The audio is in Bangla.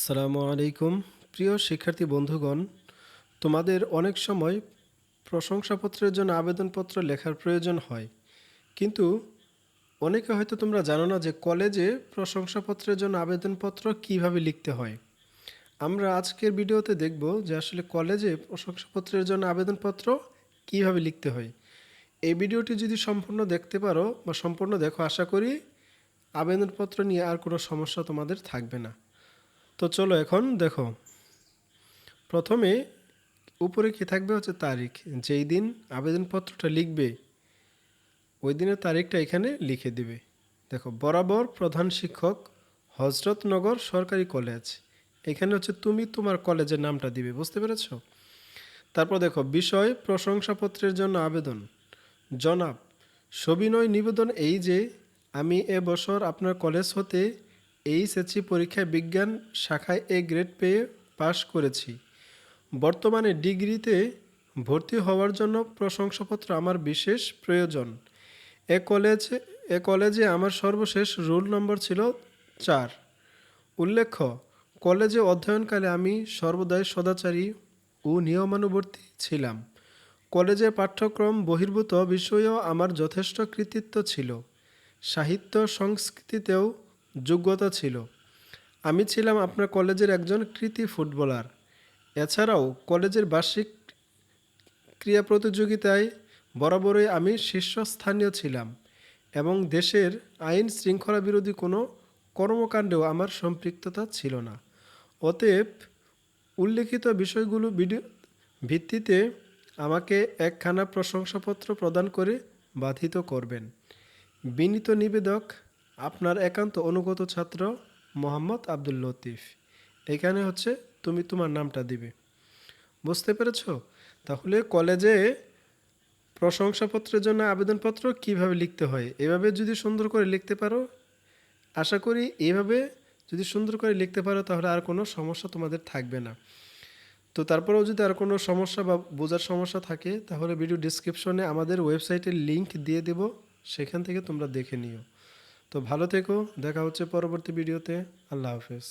আসসালামু আলাইকুম। প্রিয় শিক্ষার্থী বন্ধুগণ, তোমাদের অনেক সময় প্রশংসাপত্রের জন্য আবেদনপত্র লেখার প্রয়োজন হয়, কিন্তু অনেকে হয়তো তোমরা জানো না যে কলেজে প্রশংসাপত্রের জন্য আবেদনপত্র কিভাবে লিখতে হয়। আমরা আজকের ভিডিওতে দেখব যে আসলে কলেজে প্রশংসাপত্রের জন্য আবেদনপত্র কিভাবে লিখতে হয়। এই ভিডিওটি যদি সম্পূর্ণ দেখতে পারো বা সম্পূর্ণ দেখো, আশা করি আবেদনপত্র নিয়ে আর কোনো সমস্যা তোমাদের থাকবে না। তো চলো এখন দেখো। প্রথমে উপরে কি থাকবে হচ্ছে তারিখ, যেই দিন আবেদনপত্রটা লিখবে ওই দিনের তারিখটা এখানে লিখে দিবে। দেখো, বরাবর প্রধান শিক্ষক, হজরতনগর সরকারি কলেজ। এখানে হচ্ছে তুমি তোমার কলেজের নামটা দিবে, বুঝতে পেরেছো? তারপর দেখো, বিষয় প্রশংসাপত্রের জন্য আবেদন। জনাব, সবিনয় নিবেদন এই যে আমি এবছর আপনার কলেজ হতে এইচএসসি পরীক্ষায় বিজ্ঞান শাখায় এ গ্রেড পেয়ে পাশ করেছি। বর্তমানে ডিগ্রিতে ভর্তি হওয়ার জন্য প্রশংসাপত্র আমার বিশেষ প্রয়োজন। এ কলেজে আমার সর্বশেষ রোল নম্বর ছিল 4। উল্লেখ্য, কলেজে অধ্যয়নকালে আমি সর্বদাই সদাচারী ও নিয়মানুবর্তী ছিলাম। কলেজের পাঠ্যক্রম বহির্ভূত বিষয়েও আমার যথেষ্ট কৃতিত্ব ছিল। সাহিত্য সংস্কৃতিতেও যোগ্যতা ছিল। আমি ছিলাম আপনার কলেজের একজন কৃতী ফুটবলার। এছাড়াও কলেজের বার্ষিক ক্রীড়া প্রতিযোগিতায় বরাবরই আমি শীর্ষস্থানীয় ছিলাম এবং দেশের আইন শৃঙ্খলা বিরোধী কোনো কর্মকাণ্ডেও আমার সম্পৃক্ততা ছিল না। অতএব উল্লেখিত বিষয়গুলো ভিত্তিতে আমাকে একখানা প্রশংসাপত্র প্রদান করে বাধিত করবেন। বিনীত নিবেদক, আপনার একান্ত অনুগত ছাত্র মোহাম্মদ আব্দুল লতিফ। এখানে হচ্ছে তুমি তোমার নামটা দিবে, বুঝতে পেরেছো? তাহলে কলেজে প্রশংসাপত্রের জন্য আবেদনপত্র কিভাবে লিখতে হয়, এভাবে যদি সুন্দর করে লিখতে পারো, আশা করি এভাবে যদি সুন্দর করে লিখতে পারো তাহলে আর কোনো সমস্যা তোমাদের থাকবে না। তো তারপরেও যদি আর কোনো সমস্যা বা বোঝার সমস্যা থাকে তাহলে ভিডিও ডিসক্রিপশনে আমাদের ওয়েবসাইটের লিংক দিয়ে দেব, সেখান থেকে তোমরা দেখে নিও। তো ভালো থেকো, দেখা হচ্ছে পরবর্তী ভিডিওতে। আল্লাহ হাফেজ।